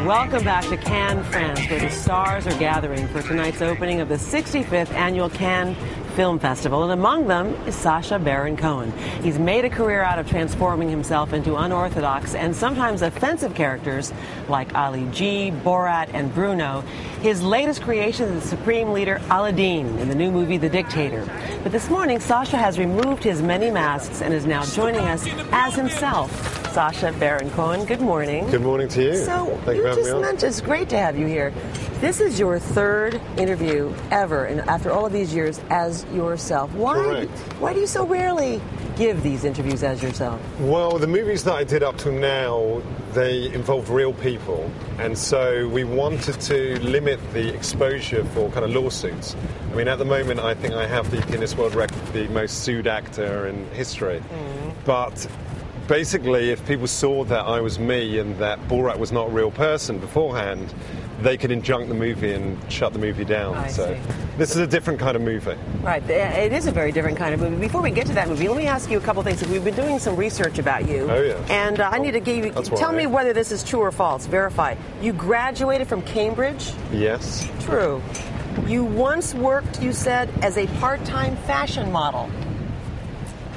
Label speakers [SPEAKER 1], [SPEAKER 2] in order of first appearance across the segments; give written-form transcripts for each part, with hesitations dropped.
[SPEAKER 1] Welcome back to Cannes, France, where the stars are gathering for tonight's opening of the 65th Annual Cannes Film Festival, and among them is Sacha Baron Cohen. He's made a career out of transforming himself into unorthodox and sometimes offensive characters like Ali G, Borat, and Bruno. His latest creation is the supreme leader Aladdin in the new movie The Dictator. But this morning, Sacha has removed his many masks and is now joining us as himself. Sacha Baron Cohen, good morning.
[SPEAKER 2] Good morning to you.
[SPEAKER 1] So,
[SPEAKER 2] Thank you
[SPEAKER 1] just mentioned, it's great to have you here. This is your third interview ever, and after all of these years, as yourself.
[SPEAKER 2] Correct.
[SPEAKER 1] Why do you so rarely give these interviews as yourself?
[SPEAKER 2] Well, the movies that I did up till now, they involved real people, and so we wanted to limit the exposure for kind of lawsuits. I mean, at the moment, I think I have the Guinness World Record for the most sued actor in history. But basically, if people saw that I was me and that Borat was not a real person beforehand, they could injunct the movie and shut the movie down.
[SPEAKER 1] I
[SPEAKER 2] so
[SPEAKER 1] see.
[SPEAKER 2] this is a different kind of movie.
[SPEAKER 1] Right, it is a very different kind of movie. Before we get to that movie, let me ask you a couple things. We've been doing some research about you.
[SPEAKER 2] Oh, yes.
[SPEAKER 1] And I need to give you, tell me whether this is true or false. Verify. You graduated from Cambridge?
[SPEAKER 2] Yes.
[SPEAKER 1] True. You once worked, you said, as a part-time fashion model.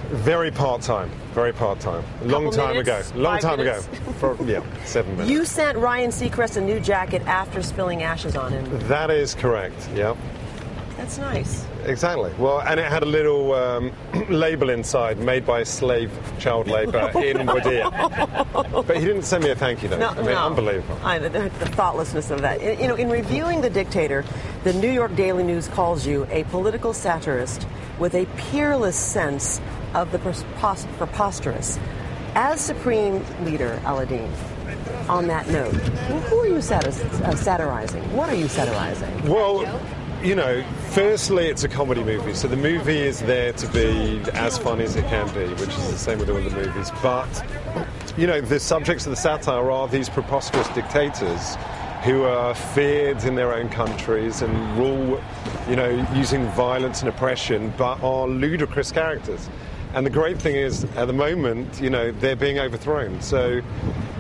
[SPEAKER 2] Very part-time. Very part-time. Long time ago. 7 minutes.
[SPEAKER 1] You sent Ryan Seacrest a new jacket after spilling ashes on him.
[SPEAKER 2] That is correct, yeah.
[SPEAKER 1] That's nice.
[SPEAKER 2] Exactly. Well, and it had a little label inside, made by slave child labour in Wadir. But he didn't send me a thank you note. Unbelievable.
[SPEAKER 1] The thoughtlessness of that. You know, in reviewing The Dictator, the New York Daily News calls you a political satirist with a peerless sense of the preposterous. As Supreme Leader Aladdin, on that note, who are you satirizing? What are you satirizing?
[SPEAKER 2] Well, you know, firstly, it's a comedy movie, so the movie is there to be as funny as it can be, which is the same with all the movies. But, you know, the subjects of the satire are these preposterous dictators who are feared in their own countries and rule, you know, using violence and oppression, but are ludicrous characters. And the great thing is, at the moment, you know, they're being overthrown. So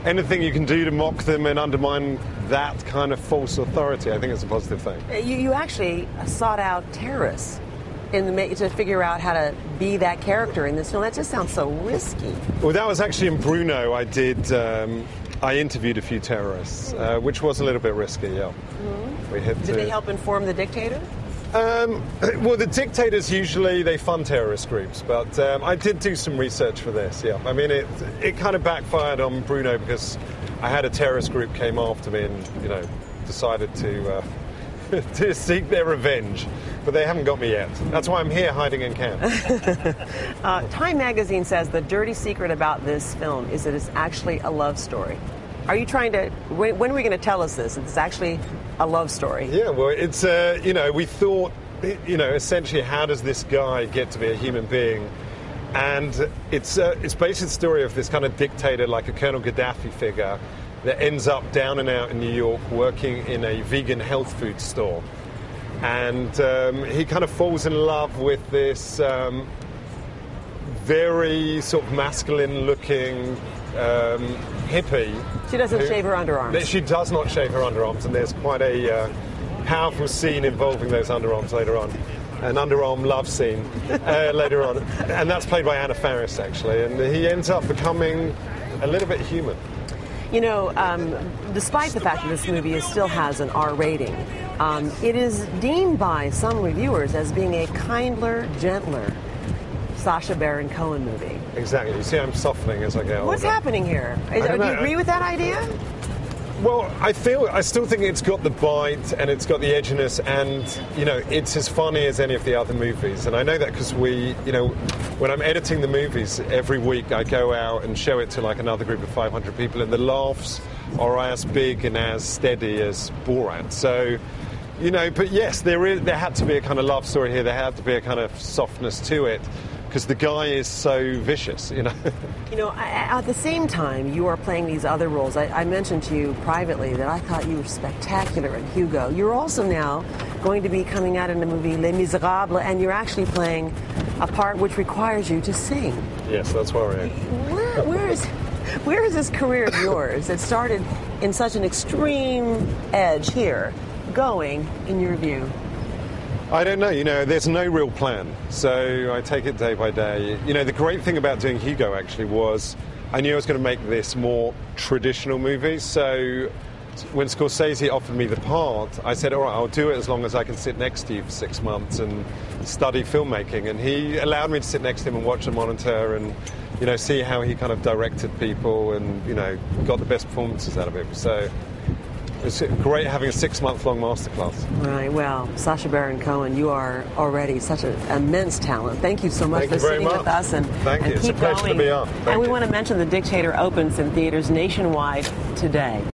[SPEAKER 2] anything you can do to mock them and undermine that kind of false authority, I think it's a positive thing.
[SPEAKER 1] You actually sought out terrorists to figure out how to be that character in this film. That just sounds so risky.
[SPEAKER 2] Well, that was actually in Bruno. I interviewed a few terrorists, which was a little bit risky, yeah.
[SPEAKER 1] Did they help inform The Dictator?
[SPEAKER 2] Well, the dictators usually, they fund terrorist groups, but I did do some research for this, yeah. I mean, it kind of backfired on Bruno because I had a terrorist group came after me and, you know, decided to to seek their revenge, but they haven't got me yet. That's why I'm here hiding in camp.
[SPEAKER 1] Time magazine says the dirty secret about this film is that it's actually a love story. Are you trying to, when are we going to tell us this? It's actually a love story.
[SPEAKER 2] Yeah, well, it's, you know, we thought, you know, essentially how does this guy get to be a human being? And it's basically the story of this kind of dictator, like a Colonel Gaddafi figure, that ends up down and out in New York working in a vegan health food store. And he kind of falls in love with this very sort of masculine-looking hippie.
[SPEAKER 1] She doesn't shave her underarms.
[SPEAKER 2] She does not shave her underarms, and there's quite a powerful scene involving those underarms later on. An underarm love scene later on. And that's played by Anna Faris, actually. And he ends up becoming a little bit human.
[SPEAKER 1] You know, despite the fact that this movie still has an R rating, it is deemed by some reviewers as being a kindler, gentler Sacha Baron Cohen movie.
[SPEAKER 2] Exactly. You see, I'm softening as I get older.
[SPEAKER 1] What's happening here? Do you agree with that idea?
[SPEAKER 2] Well, I still think it's got the bite and it's got the edginess, and, you know, it's as funny as any of the other movies. And I know that because you know, when I'm editing the movies, every week I go out and show it to like another group of 500 people, and the laughs are as big and as steady as Borat. So, you know, but yes, there had to be a kind of love story here. There had to be a kind of softness to it, because the guy is so vicious, you know.
[SPEAKER 1] You know, at the same time, you are playing these other roles. I mentioned to you privately that I thought you were spectacular in Hugo. You're also now going to be coming out in the movie Les Miserables, and you're actually playing a part which requires you to sing.
[SPEAKER 2] Yes, that's where I am.
[SPEAKER 1] Where is this career of yours that started in such an extreme edge here going, in your view?
[SPEAKER 2] I don't know. There's no real plan. So I take it day by day. The great thing about doing Hugo, actually, was I knew I was going to make this more traditional movie. So when Scorsese offered me the part, I said, all right, I'll do it as long as I can sit next to you for 6 months and study filmmaking. And he allowed me to sit next to him and watch the monitor and, see how he kind of directed people and, got the best performances out of him. So it's great having a 6-month-long masterclass.
[SPEAKER 1] Right. Well, Sacha Baron Cohen, you are already such an immense talent. Thank you so much for sitting with us and
[SPEAKER 2] Thank you.
[SPEAKER 1] Keep
[SPEAKER 2] it's a pleasure
[SPEAKER 1] going.
[SPEAKER 2] to be on.
[SPEAKER 1] And we want to mention The Dictator opens in theaters nationwide today.